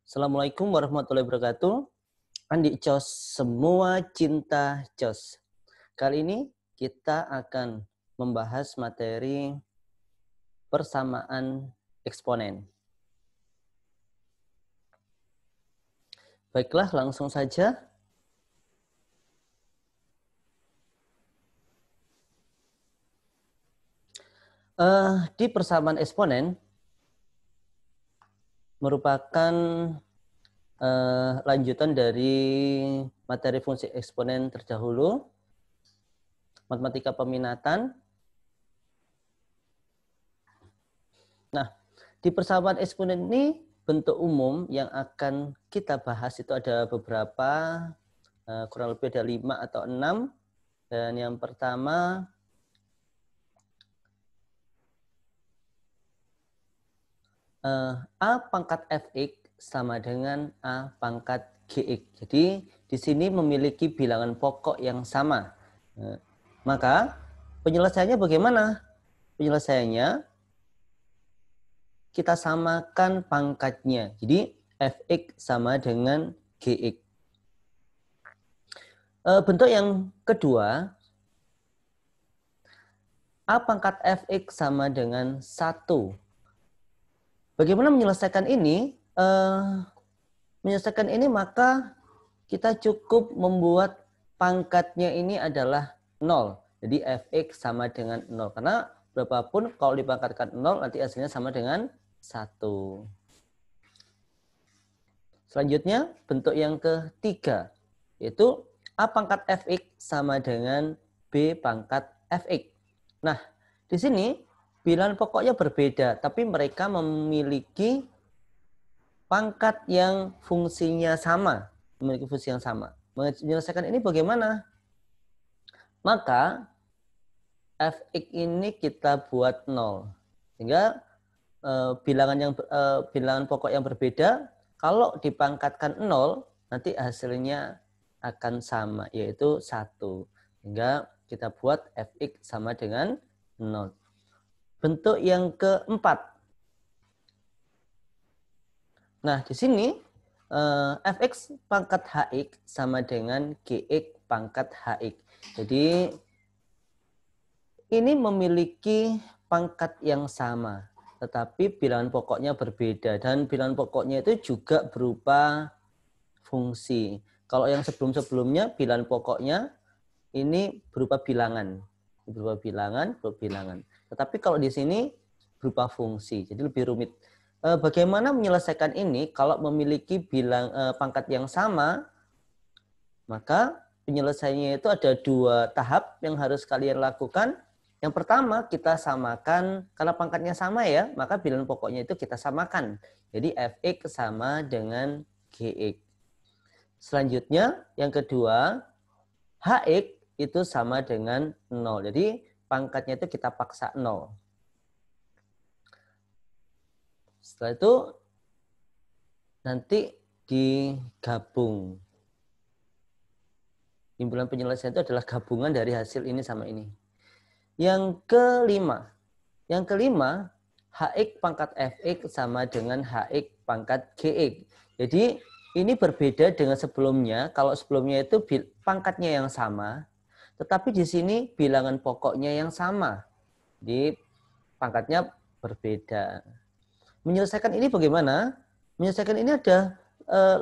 Assalamualaikum warahmatullahi wabarakatuh. Andi Cos, semua cinta Cos. Kali ini kita akan membahas materi persamaan eksponen. Baiklah, langsung saja. Di persamaan eksponen merupakan lanjutan dari materi fungsi eksponen terdahulu, matematika peminatan. Nah, di persamaan eksponen ini bentuk umum yang akan kita bahas itu ada beberapa, kurang lebih ada 5 atau 6. Dan yang pertama, A pangkat Fx sama dengan A pangkat Gx. Jadi di sini memiliki bilangan pokok yang sama. Maka penyelesaiannya bagaimana? Penyelesaiannya kita samakan pangkatnya. Jadi Fx sama dengan Gx. Bentuk yang kedua, A pangkat Fx sama dengan 1. Bagaimana menyelesaikan ini? Menyelesaikan ini maka kita cukup membuat pangkatnya ini adalah 0. Jadi Fx sama dengan 0. Karena berapapun kalau dipangkatkan 0 nanti hasilnya sama dengan 1. Selanjutnya bentuk yang ketiga yaitu A pangkat Fx sama dengan B pangkat Fx. Nah, di sini bilangan pokoknya berbeda, tapi mereka memiliki pangkat yang fungsinya sama. Memiliki fungsi yang sama. Menyelesaikan ini bagaimana? Maka Fx ini kita buat 0. Sehingga bilangan pokok yang berbeda, kalau dipangkatkan 0, nanti hasilnya akan sama, yaitu 1. Sehingga kita buat Fx sama dengan 0. Bentuk yang keempat. Nah, di sini Fx pangkat Hx sama dengan Gx pangkat Hx. Jadi, ini memiliki pangkat yang sama, tetapi bilangan pokoknya berbeda. Dan bilangan pokoknya itu juga berupa fungsi. Kalau yang sebelum-sebelumnya, bilangan pokoknya ini berupa bilangan. Berupa bilangan. Tetapi kalau di sini berupa fungsi, jadi lebih rumit. Bagaimana menyelesaikan ini? Kalau memiliki pangkat yang sama, maka penyelesaiannya itu ada 2 tahap yang harus kalian lakukan. Yang pertama kita samakan, karena pangkatnya sama ya, maka bilangan pokoknya itu kita samakan. Jadi Fx sama dengan Gx. Selanjutnya yang kedua, Hx itu sama dengan 0. Jadi pangkatnya itu kita paksa 0. Setelah itu nanti digabung. Timbulan penyelesaian itu adalah gabungan dari hasil ini sama ini. Yang kelima, Hx pangkat Fx sama dengan Hx pangkat Gx. Jadi ini berbeda dengan sebelumnya. Kalau sebelumnya itu pangkatnya yang sama, tetapi di sini bilangan pokoknya yang sama. Di pangkatnya berbeda. Menyelesaikan ini bagaimana? Menyelesaikan ini ada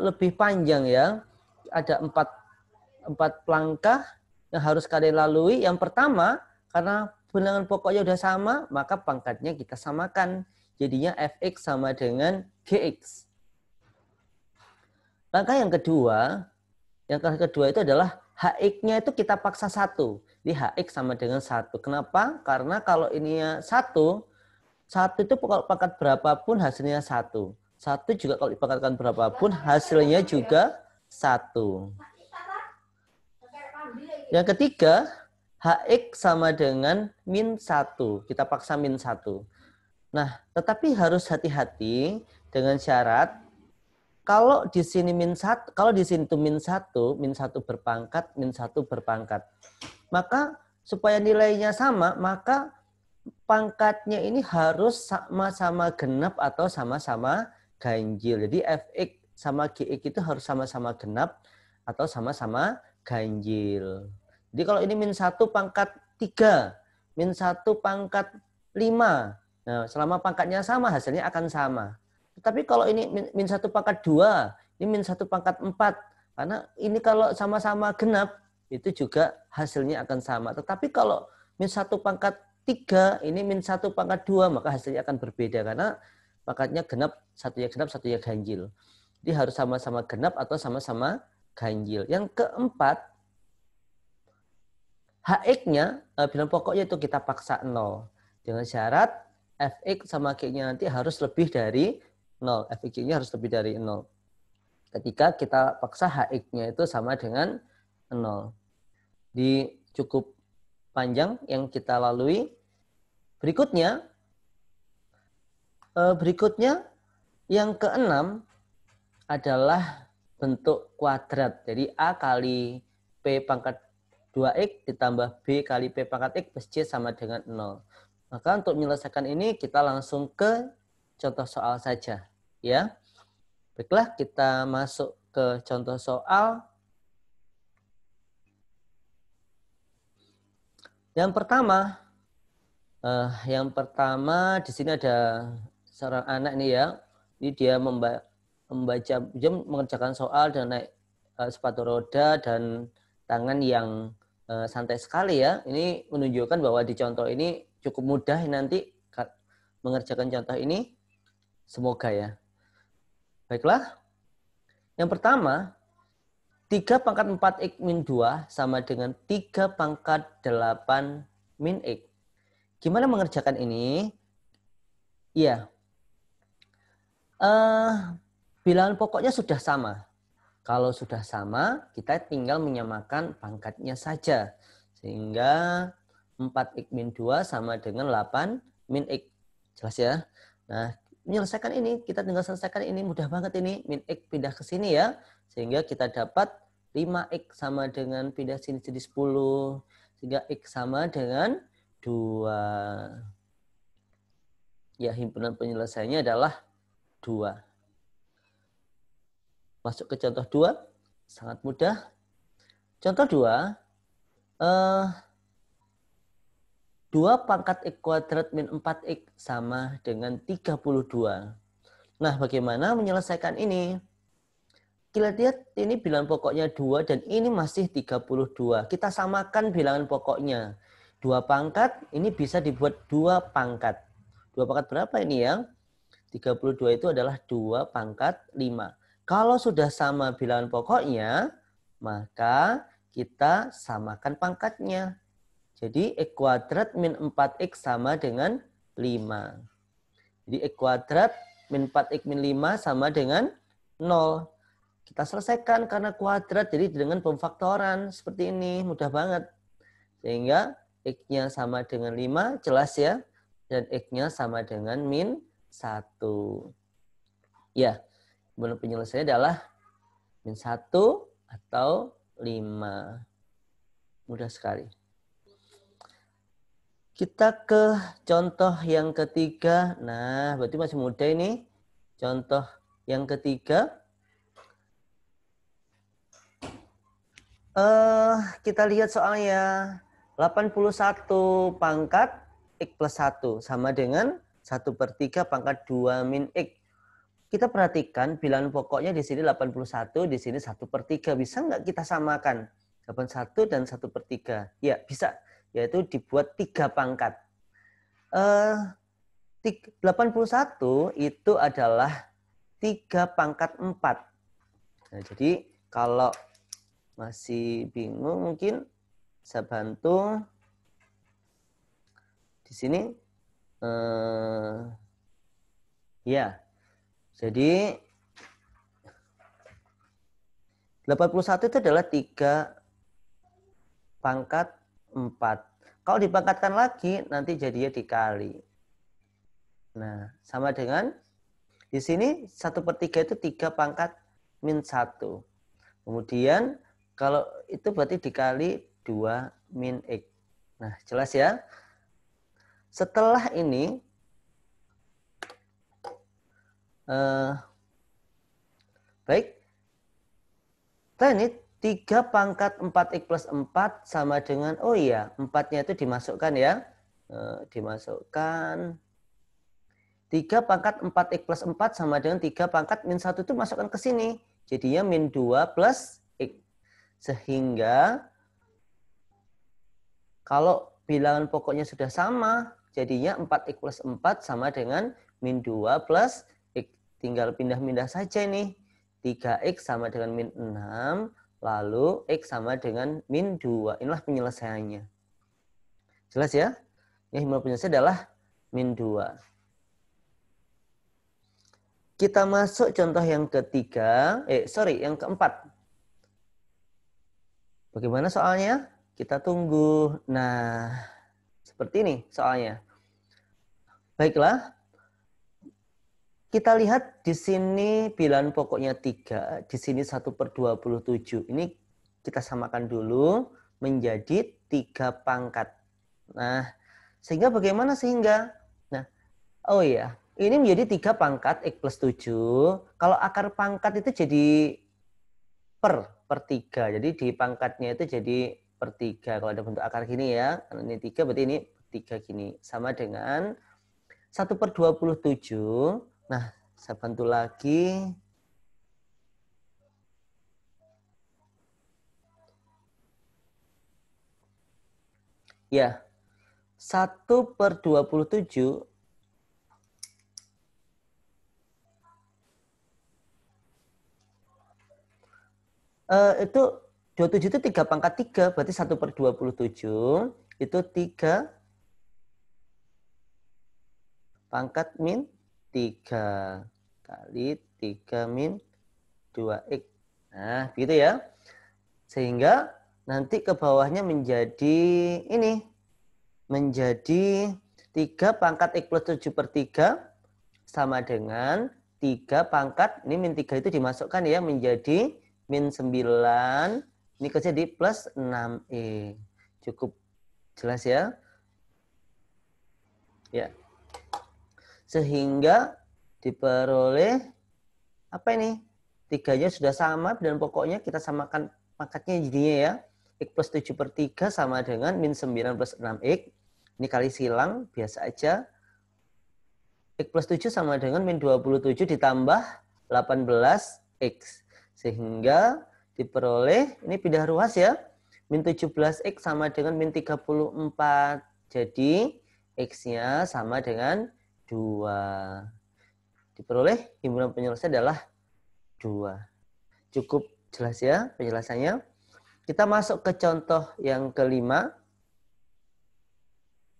lebih panjang ya. Ada 4 langkah yang harus kalian lalui. Yang pertama, karena bilangan pokoknya sudah sama, maka pangkatnya kita samakan. Jadinya Fx sama dengan Gx. Langkah yang kedua itu adalah Hx-nya itu kita paksa 1. Jadi Hx sama dengan 1. Kenapa? Karena kalau ini 1 itu kalau pangkat berapapun hasilnya 1. 1 juga kalau dipangkatkan berapapun hasilnya juga 1. Yang ketiga, Hx sama dengan min 1. Kita paksa min 1. Nah, tetapi harus hati-hati dengan syarat kalau di sini kalau di sini itu min 1 berpangkat, min 1 berpangkat. Maka supaya nilainya sama, maka pangkatnya ini harus sama-sama genap atau sama-sama ganjil. Jadi Fx sama GX itu harus sama-sama genap atau sama-sama ganjil. Jadi kalau ini min 1 pangkat 3, min 1 pangkat 5. Nah, selama pangkatnya sama, hasilnya akan sama. Tapi kalau ini min 1 pangkat 2, ini min 1 pangkat 4. Karena ini kalau sama-sama genap, itu juga hasilnya akan sama. Tetapi kalau min 1 pangkat 3, ini min 1 pangkat 2, maka hasilnya akan berbeda. Karena pangkatnya genap, satunya ganjil. Jadi harus sama-sama genap atau sama-sama ganjil. Yang keempat, HX-nya, bilangan pokoknya itu kita paksa 0. Dengan syarat Fx sama G-nya nanti harus lebih dari 0. Fx-nya harus lebih dari 0. Ketika kita paksa HX-nya itu sama dengan 0. Di cukup panjang yang kita lalui. Berikutnya yang keenam adalah bentuk kuadrat. Jadi A kali P pangkat 2X ditambah B kali P pangkat X plus C sama dengan 0. Maka untuk menyelesaikan ini kita langsung ke contoh soal saja. Ya. Baiklah, kita masuk ke contoh soal. Yang pertama di sini ada seorang anak nih ya. Ini dia dia mengerjakan soal dan naik sepatu roda dan tangan yang santai sekali ya. Ini menunjukkan bahwa di contoh ini cukup mudah nanti mengerjakan contoh ini. Semoga ya. Baiklah. Yang pertama, 3 pangkat 4x min 2 sama dengan 3 pangkat 8 min x. Gimana mengerjakan ini? Iya. Bilangan pokoknya sudah sama. Kalau sudah sama, kita tinggal menyamakan pangkatnya saja. Sehingga 4x min 2 sama dengan 8 min x. Jelas ya? Nah, menyelesaikan ini, kita tinggal selesaikan ini. Mudah banget ini. Min x pindah ke sini ya. Sehingga kita dapat 5x sama dengan pindah sini jadi 10. Sehingga x sama dengan 2. Ya, himpunan penyelesaiannya adalah 2. Masuk ke contoh 2. Sangat mudah. Contoh 2. 2 pangkat x kuadrat min 4x sama dengan 32. Nah, bagaimana menyelesaikan ini? Kita lihat ini bilangan pokoknya 2 dan ini masih 32. Kita samakan bilangan pokoknya. 2 pangkat ini bisa dibuat 2 pangkat. 2 pangkat berapa ini ya? 32 itu adalah 2 pangkat 5. Kalau sudah sama bilangan pokoknya, maka kita samakan pangkatnya. Jadi x kuadrat min 4x sama dengan 5. Jadi x kuadrat min 4x min 5 sama dengan 0. Kita selesaikan karena kuadrat, jadi dengan pemfaktoran. Seperti ini, mudah banget. Sehingga x-nya sama dengan 5, jelas ya. Dan x-nya sama dengan min 1. Ya, kemudian penyelesaiannya adalah min 1 atau 5. Mudah sekali. Kita ke contoh yang ketiga. Nah, berarti masih mudah ini. Contoh yang ketiga. Kita lihat soalnya. 81 pangkat x plus 1 sama dengan 1/3 pangkat 2 min x. Kita perhatikan bilangan pokoknya di sini 81, di sini 1/3. Bisa nggak kita samakan? 81 dan 1/3. Ya, bisa. Yaitu dibuat 3 pangkat. 81 itu adalah 3 pangkat 4. Nah, jadi kalau masih bingung mungkin saya bantu di sini. Ya, jadi 81 itu adalah 3 pangkat 4. Kalau dipangkatkan lagi nanti jadinya dikali. Nah, sama dengan di sini 1/3 itu 3 pangkat min 1. Kemudian kalau itu berarti dikali 2 min x. Nah, jelas ya. Setelah ini, Baik. Nah ini 3 pangkat 4x plus 4 sama dengan, oh iya, 4-nya itu dimasukkan ya. Dimasukkan. 3 pangkat 4x plus 4 sama dengan 3 pangkat min 1 itu masukkan ke sini. Jadinya min 2 plus x. Sehingga kalau bilangan pokoknya sudah sama, jadinya 4x plus 4 sama dengan min 2 plus x. Tinggal pindah-pindah saja nih. 3x sama dengan min 6, lalu x sama dengan min 2. Inilah penyelesaiannya. Jelas ya? Yang himpunan penyelesaian adalah min 2. Kita masuk contoh yang ketiga, yang keempat. Bagaimana soalnya? Kita tunggu. Nah, seperti ini soalnya. Baiklah. Kita lihat di sini bilangan pokoknya 3, di sini 1/27. Ini kita samakan dulu menjadi 3 pangkat. Nah, sehingga bagaimana sehingga? Nah, oh iya, ini menjadi 3 pangkat X plus 7. Kalau akar pangkat itu jadi per 3. Jadi di pangkatnya itu jadi per 3. Kalau ada bentuk akar gini ya, ini 3 berarti ini 3 gini. Sama dengan 1/27. Nah, saya bantu lagi. Ya, 1/27 itu 27 itu 3 pangkat 3, berarti 1/27 itu 3 pangkat min 3 kali 3 min 2x. Nah, begitu ya. Sehingga nanti ke bawahnya menjadi ini. Menjadi 3 pangkat X plus 7/3 sama dengan 3 pangkat, ini min 3 itu dimasukkan ya, menjadi min 9, ini kerja di plus 6e. Cukup jelas ya? Ya. Sehingga diperoleh apa ini? 3-nya sudah sama dan pokoknya kita samakan pangkatnya jadinya ya. X plus 7/3 sama dengan min 9 plus 6x. Ini kali silang, biasa aja. X plus 7 sama dengan min 27 ditambah 18x. Sehingga diperoleh, ini pindah ruas ya. Min 17x sama dengan min 34. Jadi x-nya sama dengan 2. Diperoleh himpunan penyelesaian adalah 2. Cukup jelas ya penjelasannya. Kita masuk ke contoh yang kelima.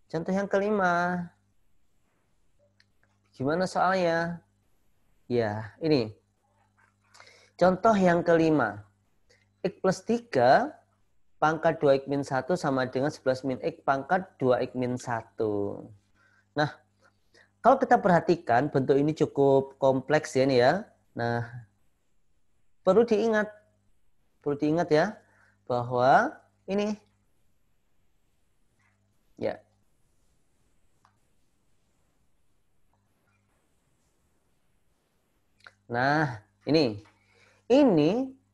Contoh yang kelima. Gimana soalnya? Ya, ini. Contoh yang kelima. X plus 3 pangkat 2x min 1 sama dengan 11 min x pangkat 2x min 1. Nah, kalau kita perhatikan bentuk ini cukup kompleks ya ini ya. Nah, perlu diingat ya bahwa ini ya. Nah, ini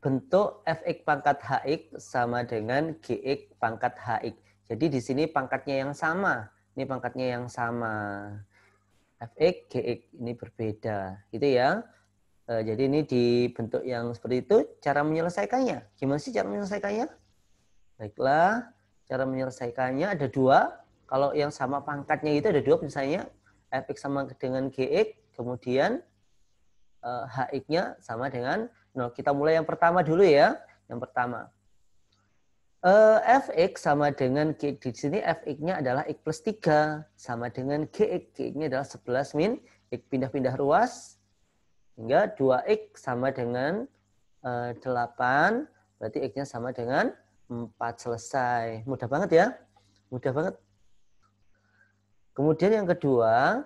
bentuk fx pangkat hx sama dengan gx pangkat hx. Jadi di sini pangkatnya yang sama. Ini pangkatnya yang sama. Fx, gx ini berbeda. Gitu ya. Jadi ini di bentuk yang seperti itu. Cara menyelesaikannya. Gimana sih cara menyelesaikannya? Baiklah. Cara menyelesaikannya ada 2. Kalau yang sama pangkatnya itu ada 2. Misalnya fx sama dengan gx. Kemudian hx-nya sama dengan 0. Kita mulai yang pertama dulu ya. Yang pertama. Fx sama dengan gx. Di sini fx-nya adalah x plus 3. Sama dengan gx. Gx-nya adalah 11 min. X pindah-pindah ruas. Hingga 2x sama dengan 8. Berarti x-nya sama dengan 4. Selesai. Mudah banget ya. Mudah banget. Kemudian yang kedua.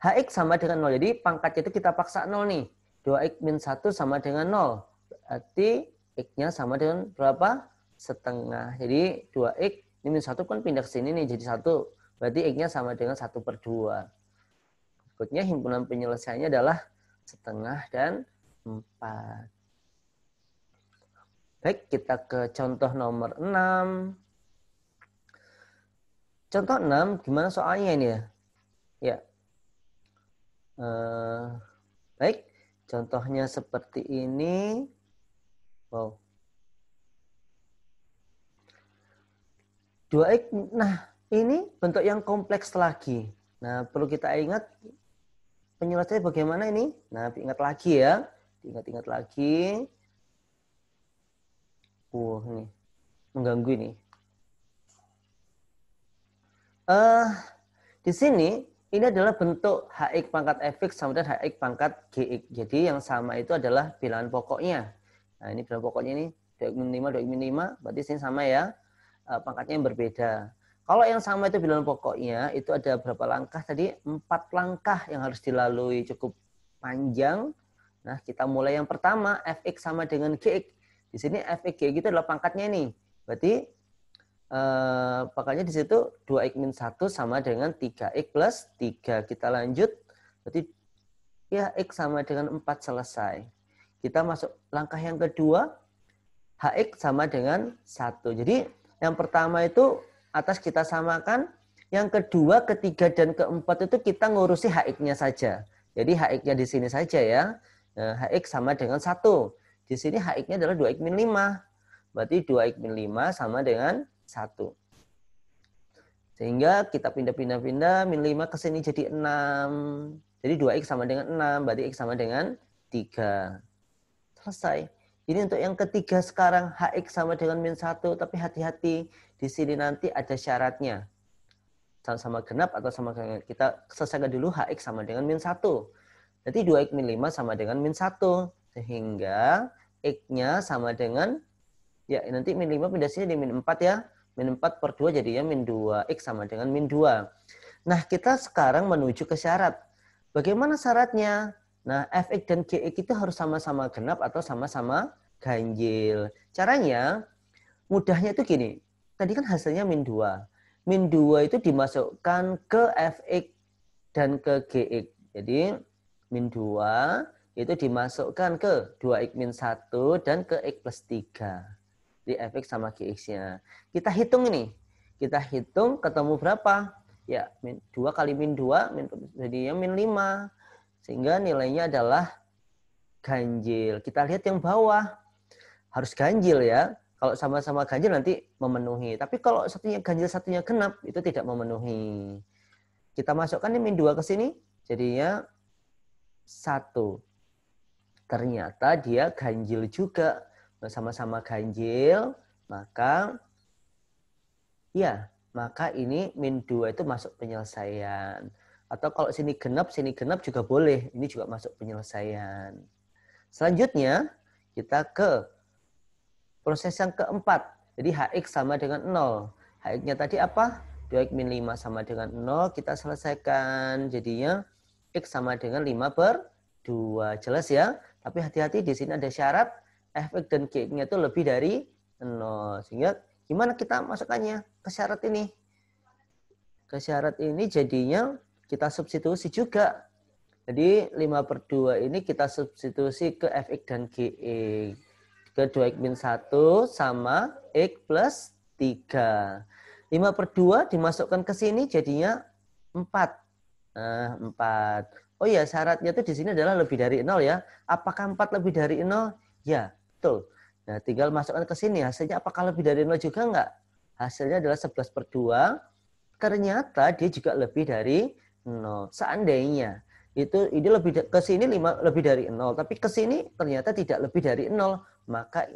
Hx sama dengan 0. Jadi pangkatnya itu kita paksa 0 nih. 2x min 1 sama dengan 0. Berarti x-nya sama dengan berapa? Setengah. Jadi 2x, ini min 1 kan pindah ke sini nih jadi 1. Berarti x-nya sama dengan 1/2. Berikutnya himpunan penyelesaiannya adalah setengah dan 4. Baik, kita ke contoh nomor 6. Contoh 6, gimana soalnya ini ya? Ya. Baik, contohnya seperti ini. Wow. 2X, nah ini bentuk yang kompleks lagi. Nah, perlu kita ingat penyelesaiannya bagaimana ini? Nah, ingat lagi ya. Ingat-ingat lagi. Ini mengganggu ini. Di sini ini adalah bentuk hx pangkat fx sama dengan hx pangkat gx. Jadi yang sama itu adalah bilangan pokoknya. Nah, ini bilangan pokoknya ini 2x-5, 2x-5, berarti sini sama ya. Pangkatnya yang berbeda. Kalau yang sama itu bilangan pokoknya, itu ada berapa langkah tadi? 4 langkah yang harus dilalui, cukup panjang. Nah, kita mulai yang pertama, fx sama dengan gx. Di sini fx gx itu adalah pangkatnya nih. Berarti pangkatnya di situ 2x-1 sama dengan 3x plus 3. Kita lanjut, berarti ya x sama dengan 4 selesai. Kita masuk langkah yang kedua, hx sama dengan 1. Jadi yang pertama itu atas kita samakan, yang kedua, ketiga, dan keempat itu kita ngurusi hx-nya saja. Jadi hx-nya di sini saja ya. Nah, hx sama dengan 1. Di sini hx-nya adalah 2x-5. Berarti 2x-5 sama dengan 1. Sehingga kita pindah-pindah, min 5 ke sini jadi 6. Jadi 2x sama dengan 6, berarti x sama dengan 3. Selesai. Ini untuk yang ketiga sekarang, hx sama dengan min 1, tapi hati-hati, di sini nanti ada syaratnya. Sama genap atau sama genap. Kita selesaikan dulu hx sama dengan min 1. Jadi 2x min 5 sama dengan min 1. Sehingga x-nya sama dengan, ya nanti min 5 pindah sini di min 4 ya. Min 4 per 2 jadinya min 2. X sama dengan min 2. Nah, kita sekarang menuju ke syarat. Bagaimana syaratnya? Nah, fx dan gx itu harus sama-sama genap atau sama-sama ganjil. Caranya, mudahnya itu gini. Tadi kan hasilnya min 2. Min 2 itu dimasukkan ke fx dan ke gx. Jadi, min 2 itu dimasukkan ke 2x min 1 dan ke x plus 3. Di fx sama gx-nya. Kita hitung ini. Kita hitung ketemu berapa? Ya, 2 kali min 2, jadinya min 5. Sehingga nilainya adalah ganjil. Kita lihat yang bawah. Harus ganjil ya. Kalau sama-sama ganjil nanti memenuhi. Tapi kalau satunya ganjil, satunya genap, itu tidak memenuhi. Kita masukkan min 2 ke sini, jadinya 1. Ternyata dia ganjil juga. Sama-sama ganjil, maka ini min 2 itu masuk penyelesaian. Atau kalau sini genap juga boleh. Ini juga masuk penyelesaian. Selanjutnya, kita ke proses yang keempat. Jadi hx sama dengan 0. Hx-nya tadi apa? 2x min 5 sama dengan 0. Kita selesaikan. Jadinya x sama dengan 5 per 2. Jelas ya? Tapi hati-hati di sini ada syarat. Fx dan gx-nya itu lebih dari 0. Sehingga gimana kita masukkannya ke syarat ini? Ke syarat ini jadinya kita substitusi juga. Jadi 5 per 2 ini kita substitusi ke fx dan gx. Ke 2x min 1 sama x plus 3. 5 per 2 dimasukkan ke sini jadinya 4. Nah, 4. Oh ya, syaratnya itu di sini adalah lebih dari 0 ya. Apakah 4 lebih dari 0? Ya, betul. Nah, tinggal masukkan ke sini. Hasilnya apakah lebih dari 0 juga enggak? Hasilnya adalah 11 per 2. Ternyata dia juga lebih dari 0. Seandainya ini lebih ke sini lebih dari 0, tapi ke sini ternyata tidak lebih dari 0, maka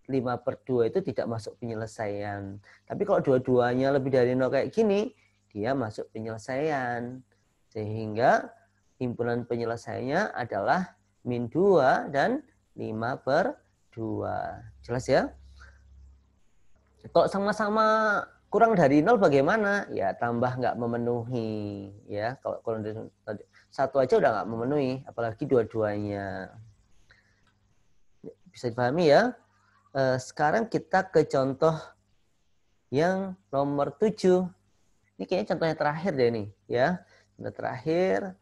5 per 2 itu tidak masuk penyelesaian. Tapi kalau dua-duanya lebih dari 0 kayak gini, dia masuk penyelesaian. Sehingga himpunan penyelesaiannya adalah min 2 dan 5 per 2. Jelas ya? Kalau sama-sama kurang dari 0 bagaimana? Ya tambah nggak memenuhi. Ya, kalau satu aja udah nggak memenuhi, apalagi dua-duanya. Bisa dipahami ya? Sekarang kita ke contoh yang nomor 7. Ini kayaknya contohnya terakhir deh nih. Ya, contoh terakhir.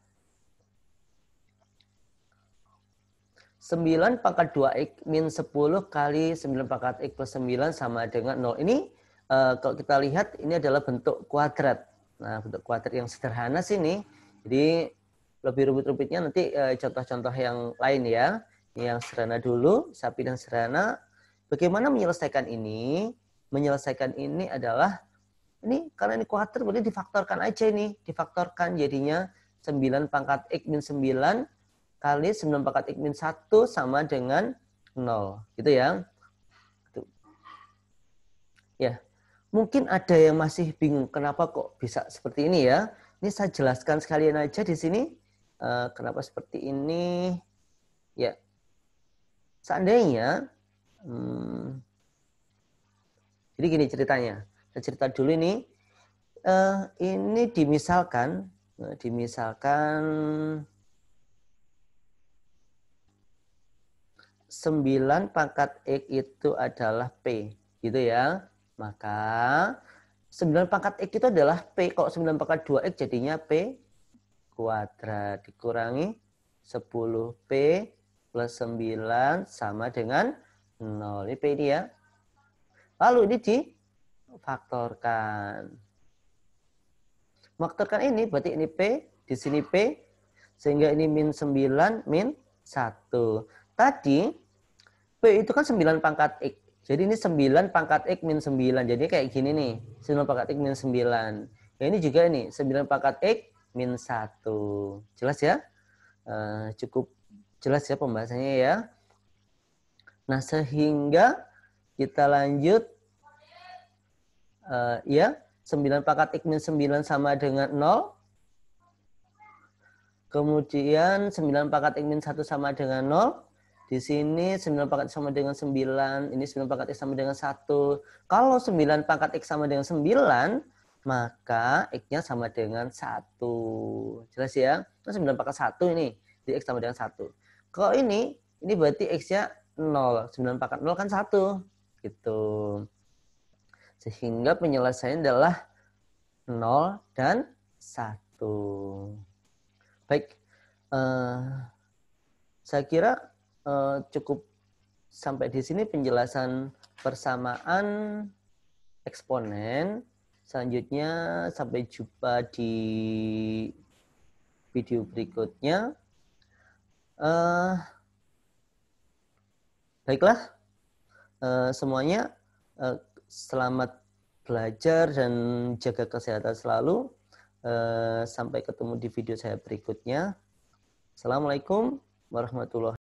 9 pangkat 2X min 10 kali 9 pangkat X plus 9 sama dengan 0. Ini kalau kita lihat ini adalah bentuk kuadrat. Nah, bentuk kuadrat yang sederhana sini. Jadi lebih rumit-rumitnya nanti contoh-contoh yang lain ya. Ini yang sederhana dulu, sapi dan sederhana. Bagaimana menyelesaikan ini? Menyelesaikan ini adalah ini karena ini kuadrat berarti difaktorkan aja ini. Difaktorkan jadinya 9 pangkat X min 9 kali 9 pangkat X min 1 sama dengan 0. Gitu ya. Ya, mungkin ada yang masih bingung kenapa kok bisa seperti ini ya. Ini saya jelaskan sekalian aja di sini. Kenapa seperti ini? Ya, seandainya, jadi gini ceritanya. Saya cerita dulu ini. Ini dimisalkan 9 pangkat X itu adalah P, gitu ya. Maka 9 pangkat X itu adalah P. Kok 9 pangkat 2X jadinya P kuadrat dikurangi 10P plus 9 sama dengan 0. Ini P ini ya. Lalu ini difaktorkan. Faktorkan ini berarti ini P, di sini P, sehingga ini min 9, min 1. Tadi P itu kan 9 pangkat X. Jadi ini 9 pangkat X min 9. Jadi kayak gini nih. 9 pangkat X min 9. Ya ini juga ini. 9 pangkat X min 1. Jelas ya? Cukup jelas ya pembahasannya ya. Nah sehingga kita lanjut. Ya. 9 pangkat X min 9 sama dengan 0. Kemudian 9 pangkat X min 1 sama dengan 0. Di sini 9 pangkat X sama dengan 9. Ini 9 pangkat X sama dengan 1. Kalau 9 pangkat X sama dengan 9, maka X-nya sama dengan 1. Jelas ya? Nah, 9 pangkat 1 ini. Jadi X sama dengan 1. Kalau ini berarti X-nya 0. 9 pangkat 0 kan 1. Gitu. Sehingga penyelesaian adalah 0 dan 1. Baik. Saya kira cukup sampai di sini penjelasan persamaan eksponen. Selanjutnya sampai jumpa di video berikutnya. Baiklah, semuanya selamat belajar dan jaga kesehatan selalu. Sampai ketemu di video saya berikutnya. Assalamualaikum warahmatullahi wabarakatuh.